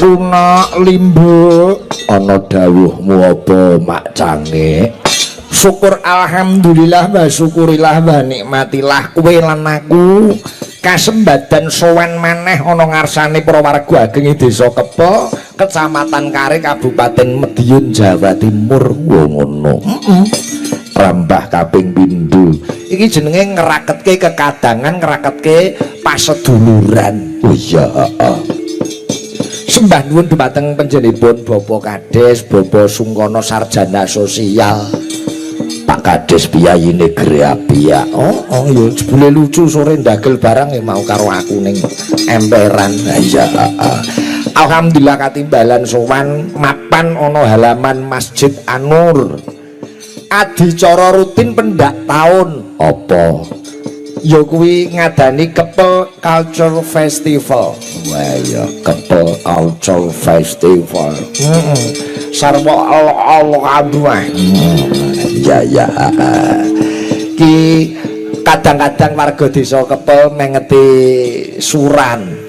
Kuna limbo ana dawuhmu apa Mak Cange? Syukur alhamdulillah wa syukurilah wa nikmatilah kowe lan aku kasembadan sowan maneh ana ngarsane prawarga ageng Desa Kepo, Kecamatan Kare, Kabupaten Madiun, Jawa Timur. Ngono. Rambah kaping pindho. Iki jenenge ngeraketke kekadangan, ngeraketke paseduluran. Oh iya, Sembah nuwun dhumateng panjenenganipun Bapak Kades, Bapak Sungkono Sarjana Sosial. Pak Kades piyayi negeri Abia. Oh ya jebule lucu sore ndagel barang mau karo aku ning emperan. Iya. Alhamdulillah katimbalan sowan mapan ana halaman Masjid Anur. Adicara rutin pendak taun apa? Ya kuwi ngadani Kepel Culture Festival. Wah ya Kepel Culture Festival. Sarwa Allah aduh. Ya. Ki kadang-kadang warga desa Kepel mengeti suran.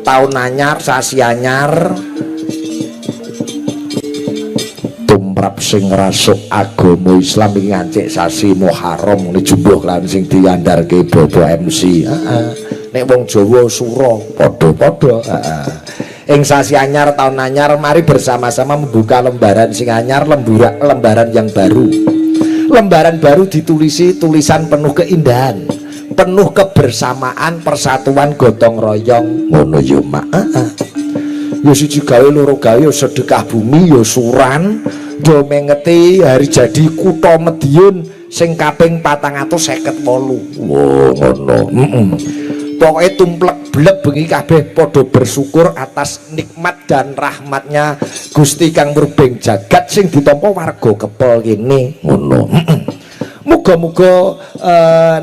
Tahun anyar, sasi anyar tumrap sing ngrasuk agama Islam iki ngancik sasi Muharram ngene jumbuh lan sing diandarke Bapak MC. Nek wong Jawa sura padha-padha. Ing sasi anyar tahun anyar mari bersama-sama membuka lembaran sing anyar, lembaran yang baru. Lembaran baru ditulisi tulisan penuh keindahan, penuh kebersamaan, persatuan, gotong royong. Ngono ya Mak. Ya siji gawe loro gawe sedekah bumi ya suran do mengeti hari jadi Kutha Madiun sing kaping 458. Wow ngono. Pokoknya tumplek blek bengi kabeh podo bersyukur atas nikmat dan rahmatnya Gusti Kang Murbeng Jagat sing ditampa warga Kepel kene. Ngono. Muga-muga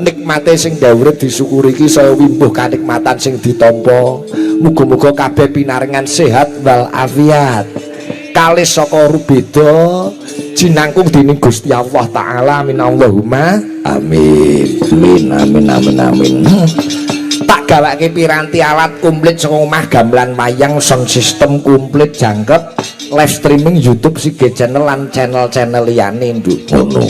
nikmate sing dawuh disyukuri iki saya wimbuh kanikmatan sing ditampa. Muga-muga kabeh pinaringan sehat wal afiat. Kalih saka rubeda jinangkung dening Gusti Allah taala. Amin Allahumma amin. Amin. Tak gawake piranti alat komplit saka omah, gamelan wayang, sound system komplit jangkep, live streaming YouTube Sige channel lan channel-channel liyane nduk. Ngono.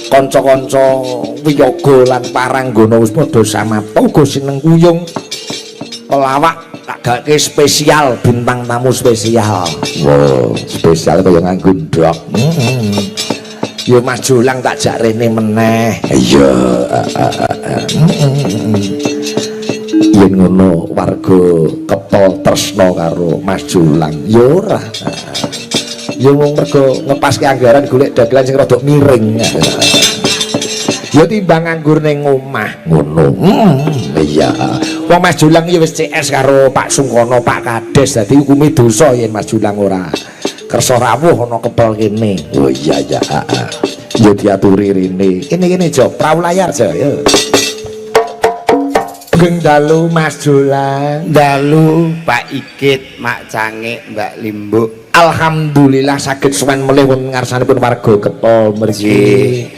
Kanca-kanca wiyaga lan paranggana wis padha samapta uga seneng kuyung. Pelawak tak gake spesial, bintang tamu spesial. Wow, spesial kaya nganggo ndok. Ya Mas Jolang tak jak rene meneh. Iya. Yen ngono warga Kepel tresna karo Mas Jolang. Ya ora. Ya wong mergo ngepaske anggaran golek dagelan sing rada miring. Ya timbang nganggur ning omah ngono. Iya. Wong Mas Jolang ya wis CS karo Pak Sungkono, Pak Kades, dadi hukume dosa yen Mas Jolang ora kersa rawuh ana Kepel kene. Oh iya ya. Ya diaturi rene. Kene Jo, prau layar Jo ya. Geng dalu Mas Jolang, dalu Pak Ikit, Mak Cange, Mbak Limbo. Alhamdulillah saged sowan melih wonten ngarsanipun warga Kepel mriki.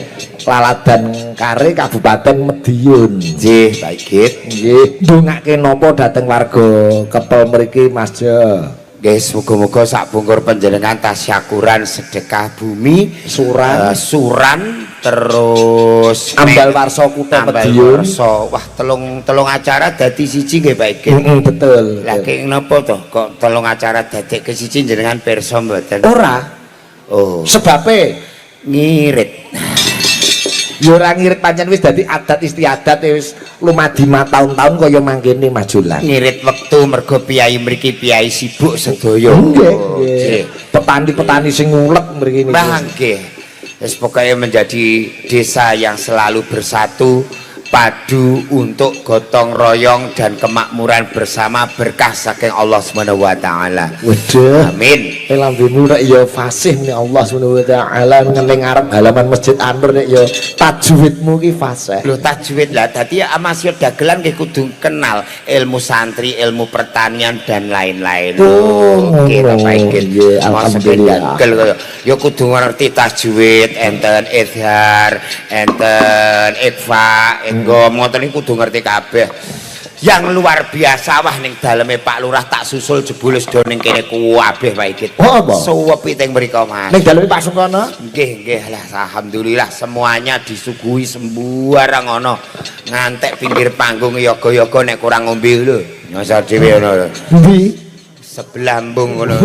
Laladan Kare, Kabupaten Madiun. Nggih, Pak Ikit. Nggih, ndongake napa dhateng warga Kepel mriki Mas Jo? Guys, muga-muga sak bungkur panjenengan tasyakuran sedekah bumi, suran terus ambal warsa Kutha Madiun. Wah, telung acara dadi siji nggih Pak Ikit. Betul. Lah kek napa to kok telung acara dadi ke siji jenengan pirsa mboten? Ora. Oh. Sebabe ngirit. Ya ora ngirit pancen wis dadi adat istiadat wis lumadi tahun-tahun kaya mangkene Mas Jolang. Ngirit wektu mergo piyai mriki piyai sibuk sedaya. Nggih. Petani-petani sing ngulek mriki niku. Nggih. Wis pokoke menjadi desa yang selalu bersatu, padu untuk gotong royong dan kemakmuran bersama berkah saking Allah Subhanahu wa taala. Waduh. Amin. Lambemu nek ya fasih nek Allah Subhanahu wa taala ngeling arep halaman Masjid Anur nek ya tajwidmu ki fasih. Lho tajwid lah dadi amatir dagelan nggih kudu kenal ilmu santri, ilmu pertanian dan lain-lain. Kira baik alhamdulillah. Ya kudu ngerti tajwid, enten idhar, enten ikhfa, nggo ngoten iki kudu ngerti kabeh. yang luar biasa wah ning daleme Pak Lurah tak susul jebule sedo ning kene kabeh Pak Igit. Oh apa? Suwepi teng mriko Mas. Ning daleme Pak Sungkono? Nggih, lah alhamdulillah semuanya disuguhi sembarang ana. Ngantek pinggir panggung yoga-yoga nek kurang ngombe lho. Nyosor dhewe ngono. Ndi? Sebelah mbung ngono.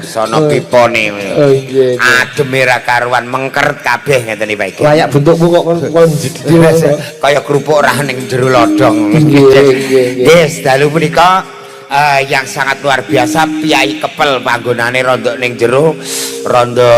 Sono pipone. Oh nggih. Ademe ra karuan mengkeret kabeh ngeten iki Pak Igit. Kayak bentukmu kok kon Kaya kerupuk ra ning jero lodong. Nggih. Dalu punika yang sangat luar biasa piyai kepel panggonane rondo ning jero rondo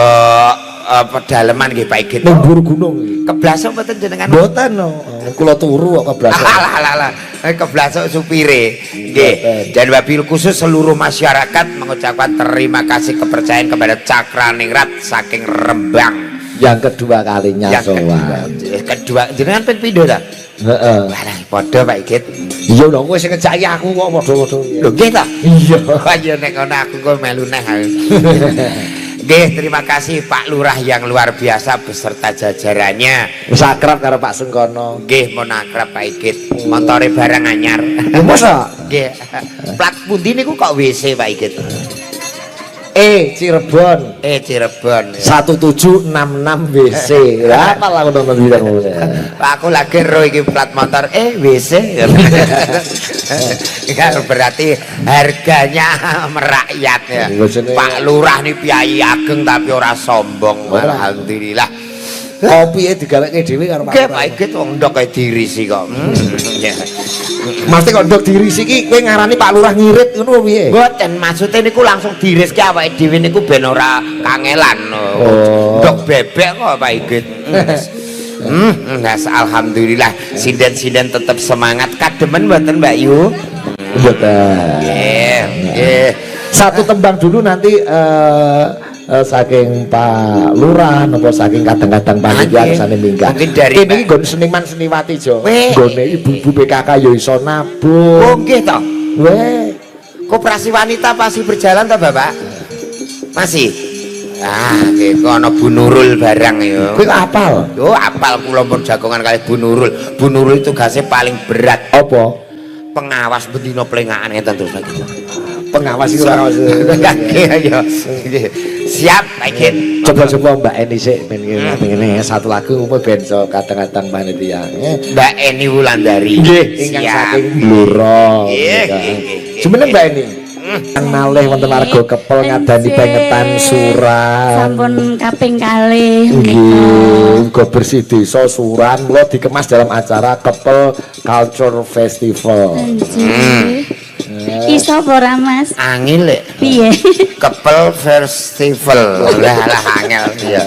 pedalaman nggih Pak Igit. Ning dhuwur gunung iki. Keblasok mboten jenengan? Mboten no. Kula turu kok keblasok. Alah. Keblasok supire. Nggih. Dan wabil khusus seluruh masyarakat mengucapkan terima kasih kepercayaan kepada Cakraningrat saking Rembang. Yang kedua kalinya sowan. Kedua jenengan ping pindho ta? Heeh. Walah padha Pak Igit. Iya lho kowe sing ngejaki aku kok padha-padha. Lho nggih ta? Iya. Ayo nek ngono aku kok melu neh. Nggih, terima kasih Pak Lurah yang luar biasa beserta jajarannya. Wis akrab karo Pak Sungkono. Nggih, mon akrab Pak Igit. Montore barang anyar. Masa? Nggih. Plat pundi niku kok WC Pak Igit? Cirebon. Cirebon. 1766 WC. Apa lah nonton bidang Aku lagi ro iki plat motor WC. Kan berarti harganya merakyat ya. Pak Lurah nih piyai ageng tapi ora sombong. Alhamdulillah. Kopi digaweke dhewe karo Pak Lurah. Pak Igit wong ndok dirisi kok. Mesti kok ndok dirisi iki kowe ngarani Pak Lurah ngirit ngono piye? Mboten, maksude niku langsung diriske awake dhewe niku ben ora kangelan. Ndok bebek kok Pak Igit. Alhamdulillah sinden-sinden tetap semangat. Kademen mboten Mbak Yu? Mboten. Nggih. Satu tembang dulu nanti saking Pak Lurah napa saking kadang-kadang panitia kesane minggah. Mungkin dari ini nggon seniman seniwati jo. Nggone ibu-ibu PKK ya iso nabung. Oh nggih to. Weh, koperasi wanita masih berjalan toh Bapak? Masih. Nggih kono Bu Nurul barang ya. Kowe apal? Oh, apal kula pun jagongan kali Bu Nurul. Bu Nurul tugasnya paling berat. Apa? Pengawas bendina plengakan ngeten terus lagi. Pengawas itu ayo siap Pak Igit. Coba Mbak Eni sik ben ngene satu lagu ben so kadang-kadang panitia. Mbak Eni Wulandari. Nggih, ingkang saking Blora. Nggih. Jumene Mbak Eni. Yang malih wonten warga Kepel ngadani pengetan suran. Sampun kaping kalih. Nggih, uga bersih desa suran kula dikemas dalam acara Kepel Culture Festival. Iso ora Mas? Angel lek. Piye? Kepel Festival. Lah angel ya.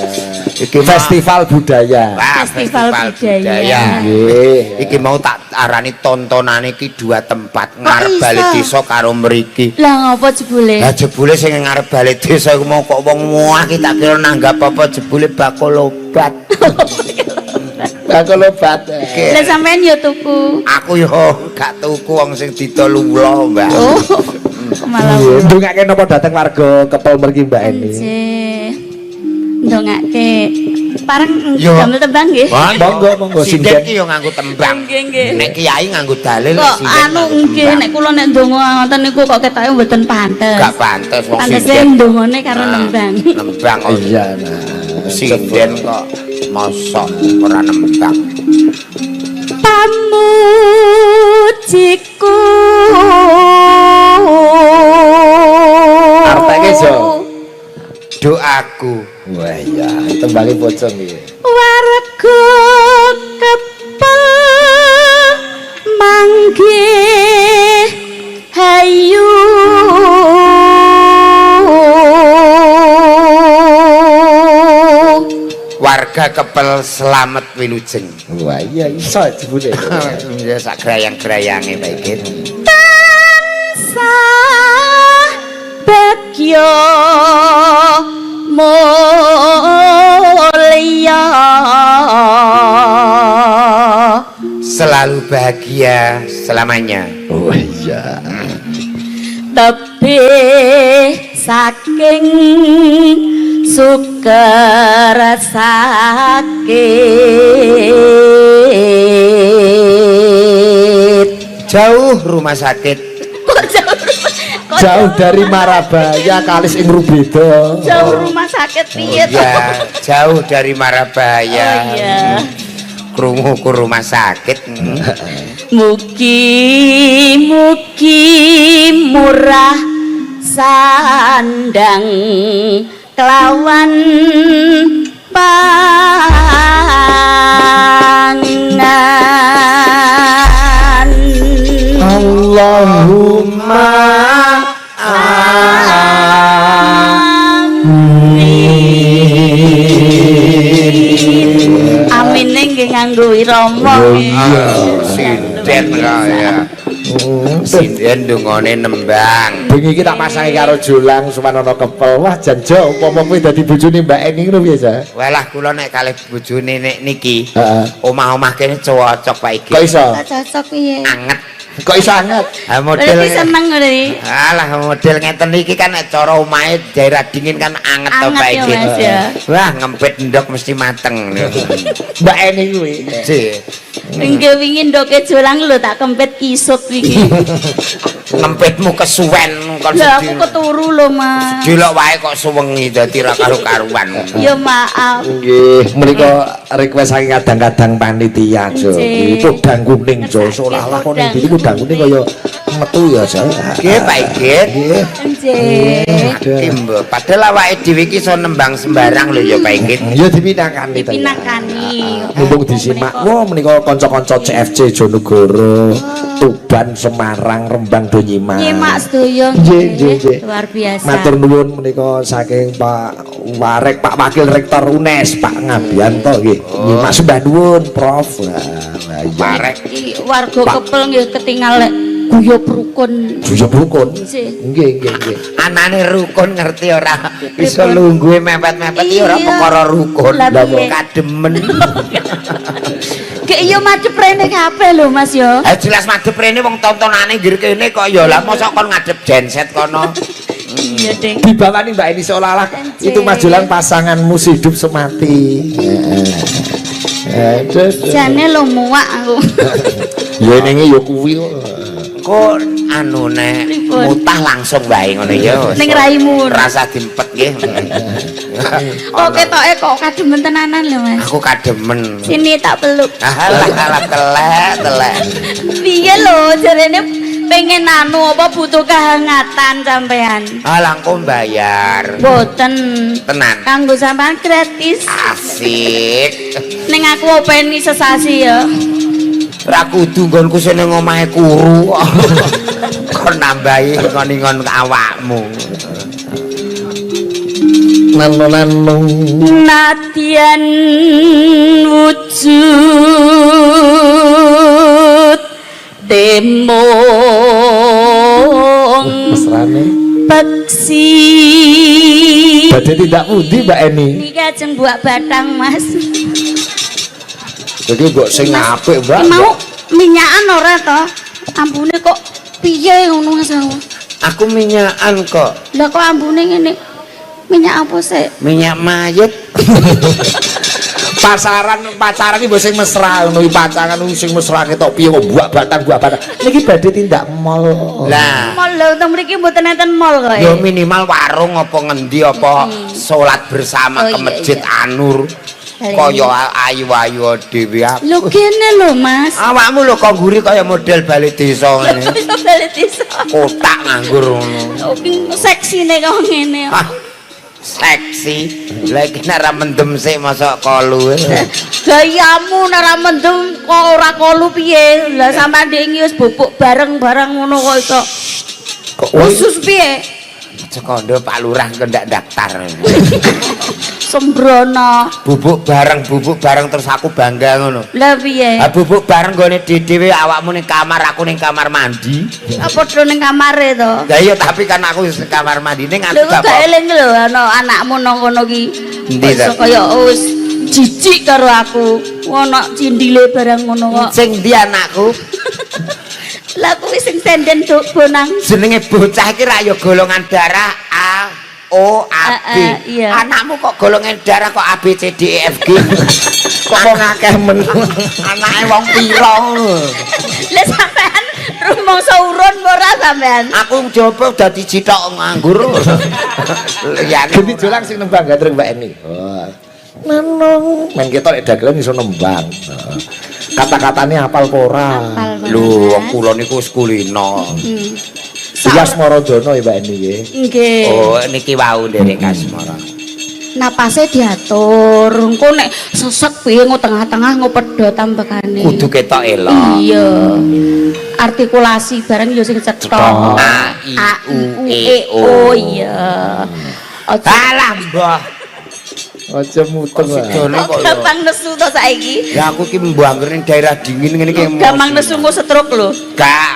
Iki festival budaya. Festival budaya. Nggih. Iki mau tak arani tontonan iki dua tempat ngarep bali desa karo mriki. Lah ngopo jebule? Lah jebule sing ngarep bali desa iku mau kok wong muah iki tak kira nanggap apa jebule bakul obat. Bakul obat. Lah sampean yo tuku. Aku yo gak tuku wong sing didol ula, Mbak. Oh. Malah ndongake napa dateng warga Kepel mriki Mbak Eni? Ndongake pareng damel tembang nggih. Monggo sinden ki yo nganggo tembang. Nek kiai nganggo dalil kok anu nggih nek kula nek ndonga ngoten niku kok ketoke mboten pantes. Gak pantes wong sinden. Pantes ndongane karo nembang. Nembang iya sinden kok mosok ora nembang. Pamujiku arteke jo doaku. Wah iya, tembange pocong iki. Warga Kepel manggih hayu warga Kepel selamat wilujeng. Wah iya iso jebule. Ya sak grayang-grayange Pak Igit. Tansah bagya mulya selalu bahagia selamanya. Oh iya. Tebih saking suker sakit Jauh rumah sakit. Kok jauh? Kok Jauh dari Marabaya kalis ing Rubeda. jauh rumah sakit piye to? Ya, jauh dari Marabaya. Oh iya. Krungu ku rumah sakit. Mugi murah sandang kelawan pangan. Allahumma Amin nggih nganggo irama. Sinden ya. Sinden dungane nembang. bengi iki tak pasangi karo Jolang Suwanana Kepel. Wah janjo umpama kowe dadi bojone Mbak Eni ngono biasa. Walah kula nek kalih bojone nek niki. Heeh. Omah-omah kene cocok Pak Iki. Kok iso? Cocok piye? Anget. Kok iso anget? Model Berarti seneng ngene. alah model ngeten iki kan nek cara omahe daerah dingin kan anget to Pak Anget ya Iki. Mas ya. Wah ngempet ndok mesti mateng. Mbak Eni kuwi. Sih. Enggak wingi ndoke Jolang lho tak kempet kisut iki. Ngempetmu kesuwen kon Lah aku keturu lho Mas. Dilok wae kok suwengi dadi ra karo-karuan. Ya maaf. Nggih, menika request saking kadang-kadang panitia Jo. Nggih. Itu udang kuning Jo, seolah-olah kok ning iki udang kuning kaya metu ya Jo. Nggih Pak Igit. Nggih. Nggih. Timbo. Padahal awake dhewe iki iso nembang sembarang lho ya Pak Igit. Ya dipinakani to. Pinakani. Mumpung disimak, wah menika kanca-kanca CFC Jonegoro, Tuban, Semarang, Rembang do nyimak. Nyimak sedaya. Nggih, nggih, nggih. Luar biasa. Matur nuwun menika saking Pak Warek, Pak Wakil Rektor UNES, Pak Ngabianto nggih. Nyimak sembah nuwun Prof. Lah iya. Parek. Iki warga Pak. Kepel nggih ketinggal guyub rukun. Buya rukun. Nggih. Nggih, nggih, nggih. Anane rukun ngerti ora? Iso lungguhe mepet-mepet iki ora Iya. perkara rukun. Lah, Lah piye? kademen. Gek iya madhep rene kabeh lho Mas ya. Jelas madhep rene wong tontonane nggir kene kok ya lah mosok kon ngadep genset kono. Iya, Ding. Dibawani Mbak Eni seolah-olah Anjir. itu majulan pasanganmu hidup semati. Jane lo muak aku. Ya ning ya kuwi kok. Kok anu nek Pripun? mutah langsung wae ngono ya. Ning raimu. Rasa dimpet nggih. Kok ketoke kok kademen tenanan lho Mas. Aku kademen. Sini tak peluk. Alah telek. Piye lho jarene pengen anu apa butuh kehangatan sampean. Alah kok bayar. Boten. Tenan. Kanggo sampean gratis. Asik. Ning aku openi sesasi ya. Ra kudu nggonku seneng omahe kuru. Kon nambahi ngon-ngon awakmu. Nanu Nadyan wujud temong mesrane. peksi. Badhe tindak pundi Mbak Eni? Niki ajeng buak batang Mas. Iki mbok sing apik, Mbak. Mau minyakan ora to? Ambune kok piye ngono Mas? Aku minyakan kok. Lah kok ambune ngene? Minyak apa sih? Minyak mayit. Pacaran iki mbok sing mesra ngono iki pacangan sing mesra ketok piye kok buak batang. Niki badhe tindak mall. Lah, Mall lho teng mriki mboten enten mall kok. ya minimal warung apa ngendi apa salat bersama Oh, ke iya, Masjid iya. Anur. Kaya ayu-ayu dhewe aku. Lho kene lho Mas. Awakmu lho kok nguri kaya model balik desa ngene. Iso balik desa. Kotak nganggur ngono. Oh, seksine kok ngene. Ah, seksi. Lagi nek ra mendem sik mosok kolu. Gayamu nek ra mendem kok ora kolu piye? Lah sampean ndek wis bubuk bareng-bareng ngono kok iso. Khusus piye? Sekondo Pak Lurah kok ndak daftar. Sembrono. Bubuk bareng terus aku bangga ngono. Lah piye? Ah bubuk bareng gone dhewe awakmu ning kamar aku ning kamar mandi. Apa padha ning kamare to? Lah iya tapi kan aku wis ning kamar mandi ning Lho aku kok gak eling lho ana anakmu nang kono ki. Endi to? Iso kaya wis jijik karo aku. Ana cindile barang ngono kok. Sing ndi anakku? Lah kuwi sing senden bonang. Jenenge bocah iki ra ya golongan darah A O A B. Iya. Anakmu kok golongan darah kok A B C D E F G. Kok ngakeh men. Anake wong pira ngono. Lah sampean Rumangsa urun ora sampean. Aku coba dadi citok nganggur. Liyane Ganti jolang sing nembang gandreng Mbak Eni. Oh. Manung, men ketok nek dagelan iso nembang. Kata-katane hafal apa ora? Lho, wong kula niku wis kulino. Sias Maradona ya Mbak Eni nggih. Nggih. Oh, niki wau nderek Kasmara. Napase diatur. Engko nek sesek piye ngo tengah-tengah ngo pedhot tambekane. Kudu ketok elok. Iya. Artikulasi bareng yo sing cetha. A I U E O. Iya. Alah, Mbah. Aja muteng lah. Sidone kok yo. Gampang nesu to saiki. Ya aku ki mbangger ning daerah dingin ngene iki. Gampang nesu ngo stroke lho. Gak.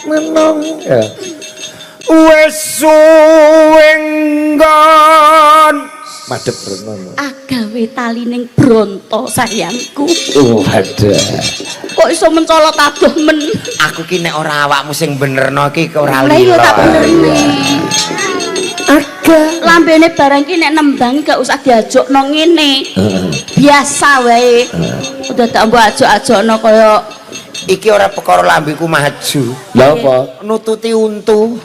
Menong. Ya. Wes suwe nggon. Madhep renon. Agawe talining bronto sayangku. Oh, ada. Kok iso mencolot adoh men. Aku ki nek ora awakmu sing benerno ki ora Lah iya lila. tak benerne. Aga lambene barang ki nek nembang gak usah diajokno ngene. Biasa wae. Udah tak mbok ajok-ajokno kaya Iki ora perkara lambeku maju. Lah apa? Nututi untu.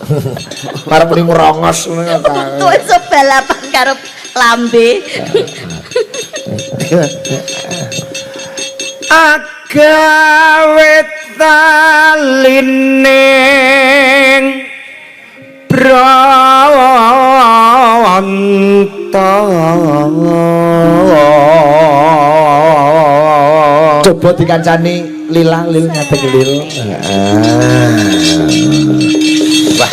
Arep muni ngrongos ngono Tuh iso balapan karo lambe. Agawe talining bronto. Coba dikancani lila lil ngadeg lil. Wah.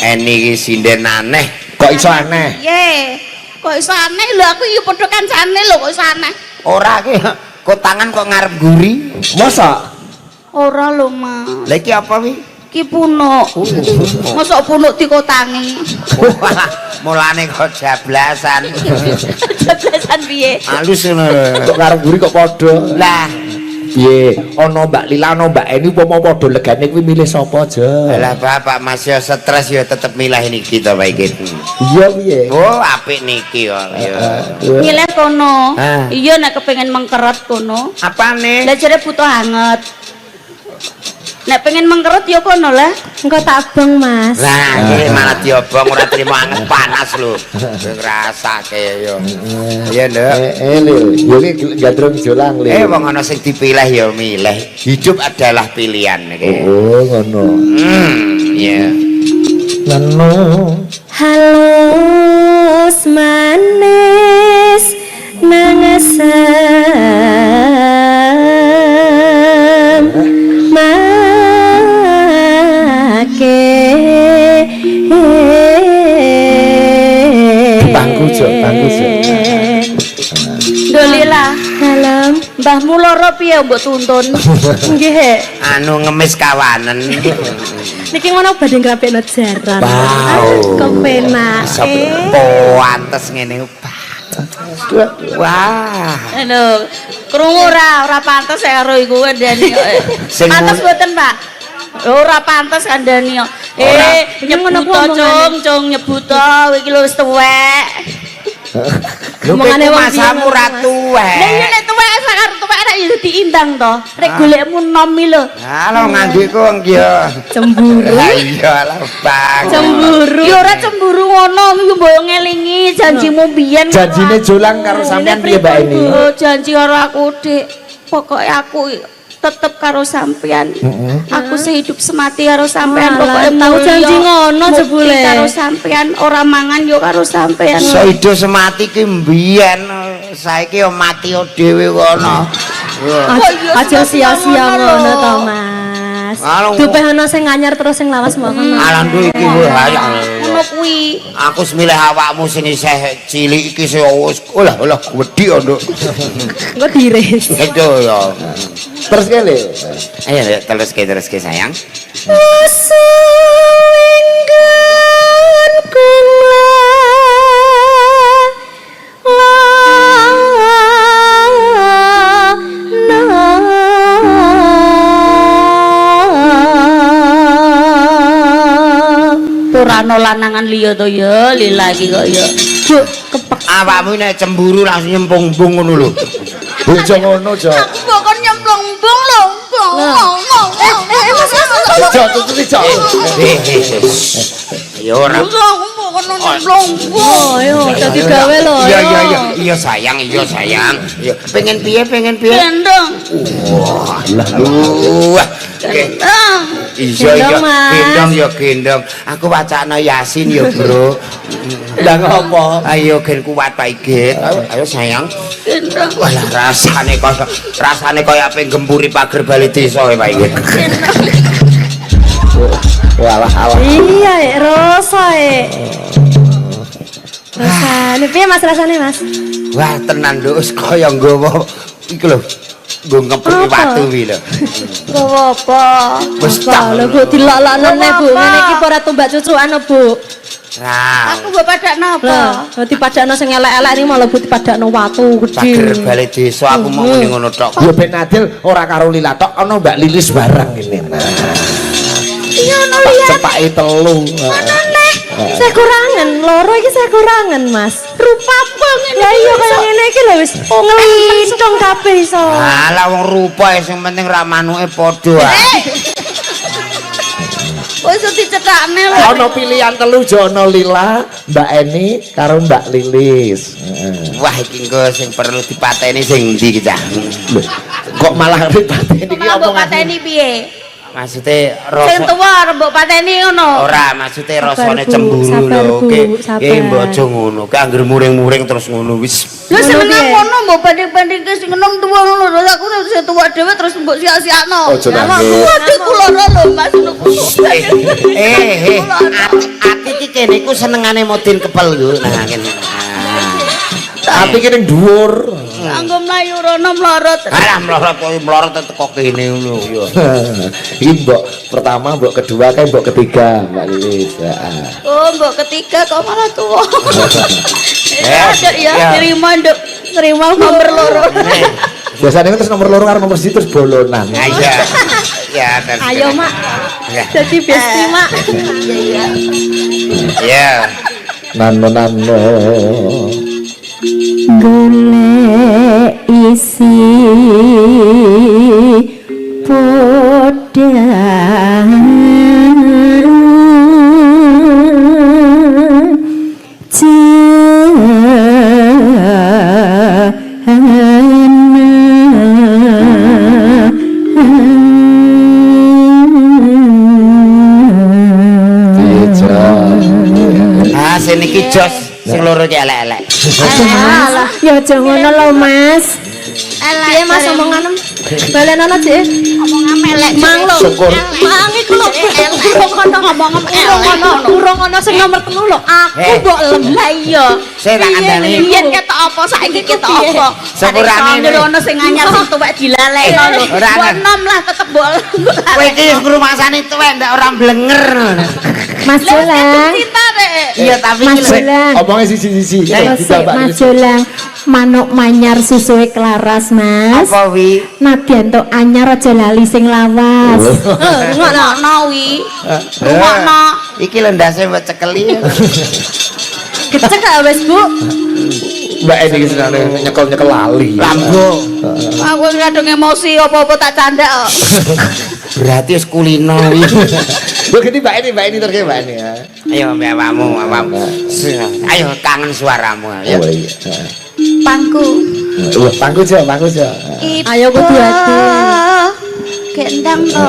Eni iki sinden aneh. Kok iso aneh? Ye. Kok iso aneh lho aku iki padha kancane lho kok iso aneh. Ora ki kok tangan kok ngarep guri. Masa? Ora lho, Mas. Lah iki apa wi? Ki punuk. Mosok punuk dikotangi. Mulane kok jablasan. Jablasan piye? Halus ngono. Kok ngarep guri kok padha? Lah, Piye? Ana Mbak Lila, ana Mbak Eni upama padha legane kuwi milih sapa aja? lah Bapak Mas yo stres yo tetep milih niki to Pak iki. Iya piye? Oh, apik niki yo. Milih kono. Ah. Iya nek kepengin mengkeret kono. Apane? Lah jare butuh anget. Nek pengen mengkeret ya kono lah. Engko tak abang, Mas. Lah, iki malah diobong ora trimo anget panas lho. Ngrasake yo. Iya, Nduk. Lil, yo iki gandrung jolang lil. Wong ana sing dipilih yo milih. Hidup adalah pilihan iki. Oh, ngono. Iya. Nanu. Halus manis nangasam make Bangku jo. Dolila dalam mbahmu loro piye mbok tuntun nggih Anu ngemis kawanen. niki ngono badhe ngrapekno jaran Wow. kepenak Pantes ngene. Wah. lho krungu ora pantes karo iku kandhani Sing pantes mboten Pak ora pantes kandhani nyebut cung nyebut iki lho wis tuwek Omongane masamu ra tuwek. lha iya nek tuwek sakar tuwek nek ya diindang to rek golekmu nom iki lho Halo nganggeku wong ki yo. cemburu Lah iya lah Bang. cemburu ya ora cemburu ngono iki mbok ngelingi janjimu biyen Janjine jolang karo sampean piye Mbak Eni? Oh, janji karo aku Dik pokoke aku tetep karo sampean aku sehidup semati karo sampean pokoke tahu janji ngono jebule karo sampean ora mangan yo karo sampean Saido semati ki mbiyen saiki yo mati yo dhewe kono. aja sia-sia ngono to Mas dupe ana sing anyar terus sing lawas mohon Alandu iki hayang. ngono kuwi Aku semilih awakmu sing isih cilik iki sing wis olah wedi yo nduk. engko diiris Itu yo. Terus kene. Ayo terus ke sayang. suwinggan kula Turano lanangan liya to ya lila iki kok ya Juk kepek Awakmu nek cemburu langsung nyempung-bung ngono lho. Bojo ngono, Jo. aku kok nyemplung-bung lho Ijo tutu ijo. Ya ora. Oh, yo dadi gawe lho. Iya sayang. Iya pengen piye? Gendong. Wah. Gendong. Aku wacana Yasin ya, Bro. Lah ngopo? Ayo gen kuat Pak Igit. Ayo sayang. Gendong. Walah rasane kaya ape gempuri pager bali desa Pak Igit. Walah alah. Iya, rasa rasane piye Mas rasane Mas? Wah tenan lho wis kaya nggawa iki lho. Nggo ngepeki watu iki lho. Gawa apa? Wis tak Lho Bu dilolokne Bu, ngene iki ora tumbak cucukan Bu. Nah, Aku mbok padakno apa? Lah, dipadakno sing elek-elek iki malah Bu dipadakno watu pager gedhe. bali desa aku mau muni ngono tok. Ya ben adil ora karo Lila tok ana Mbak Lilis barang ini. Nah. Iya ono liyan. Cepake telu. Saya kurangan, loro iki saya kurangan Mas. Rupa apa ngene? Lah iya kaya ngene iki lho wis ngelintong kabeh iso. Alah wong rupa sing penting ra manuke padha. Kok iso dicethakne lho. Ana pilihan telu Jono Lila, Mbak Eni karo Mbak Lilis. Wah iki engko sing perlu dipateni sing ndi iki cah. Kok malah dipateni iki Mbok omongan. pateni piye? Maksude Sing rasa tuwa mbok pateni ngono. ora maksude rasane Bu, cemburu sabar, lho. Bu, Oke. sabar. Mbok aja ngono. Ki anggere muring-muring terus ngono wis. Lho seneng piye? ngono mbok banding-bandingke sing enom tuwa ngono lho. Aku sing tuwa dhewe terus mbok sia-siakno. Ojo nangis. Waduh kula lho Mas. Ati iki kene iku senengane modin kepel lho. Nah kene. Ati ki ning dhuwur. Anggo mlayu rono mlorot. Alah mlorot teko kene ngono ya. Iki mbok pertama, mbok kedua, kae mbok ketiga, Mbak Lilis. Heeh. Oh, mbok ketiga kok malah tuwa. Ada ya, ya. nerima nomor loro. Biasanya terus nomor loro karo nomor siji terus bolonan. Iya. Ya, Ayo Mak. Ya. Jadi besti Mak. Ya. Nano. Golek isi Sing iki jos sing loro iki elek-elek. Alah, ya aja ngono lho Mas. Piye Mas omonganem? Balenono Dik. Omongan melek. Mang lho. Syukur. Mang iku lho urung ono sing nomor 3 lho. Aku mbok lem. Lah iya. Saya tak kandhani. Biyen ketok apa saiki ketok apa? Sepurane Nek ono sing anyar sing tuwek dilalekno lho. Ora ana. Enom lah tetep mbok. Kowe iki wis ngrumasani tuwek ndak ora blenger. Mas Jolang. Cinta dek. Iya tapi Mas iki lho. Jolang. Omongnya sisi-sisi. Terus Mas Jolang manuk manyar susuhe kelaras Mas. Apa wi? Nadyan tok anyar aja lali sing lawas. Rungokno wi. Rungokno. Iki lho ndase mbok cekeli. Kecek gak wis Bu? Mbak Eni senane nyekel-nyekel lali. Lambo. Aku kadung emosi apa-apa tak candak kok. Berarti wis kulino wi. Lho gini Mbak Eni terus Mbak Eni ya. Ayo mbak awakmu. Ayo kangen suaramu ya. Oh iya. Pangku. Wah, pangku Jo. Ayo kudu ati. Gendang to.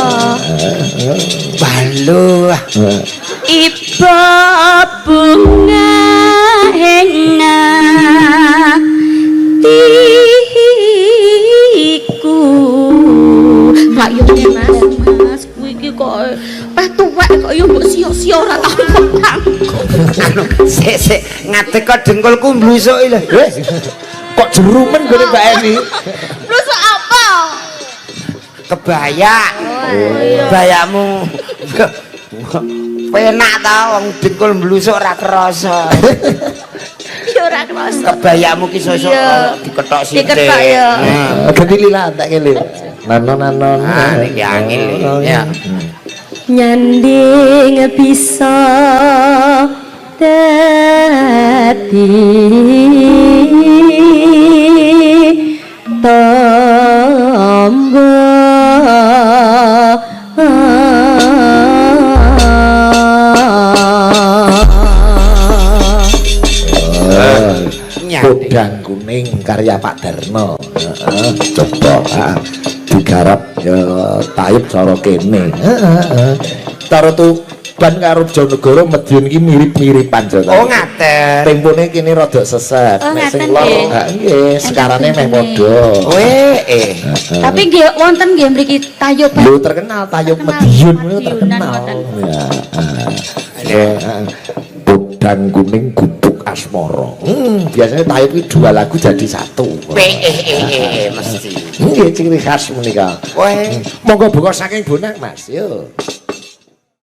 Balu. Iba bunga henna tiku. Lah yo Mas, kuwi iki kok peh tuwek kok yo mbok sia-sia ora tau Anu sik ngadeg kok dengkulku mblusuk lho. Kok jerumen gone Mbak Eni? Terus apa? Kebaya. Bayamu. Penak ta wong dengkul mblusuk ora krasa. Ya ora kerasa. Kebayamu ki sesuk diketok sithik. Diketok ya. Ganti Lila tak kene. Nano. Ah iki angel ya. Nyanding bisa dadi tangga Podang Kuning karya Pak Darno. Heeh, coba digarap ya Taib cara kene. Heeh. Cara Tuban karo Bojonegoro Madiun iki mirip-miripan Joko. Oh ngaten. Tempone kene rada sesek. Oh, Nek sing ngaten, lor nggih. nggih, sekarane meh padha. Tapi nggih wonten nggih mriki Tayub. Lho terkenal Tayub Terkenal. Madiun niku Madiunan terkenal. wonten. Ya. Podang Kuning Gubuk Asmara. Biasanya Tayub iki dua lagu jadi satu. Mesti. Nggih ciri khas menika. Weh. Monggo buka saking Bonang Mas. Yo.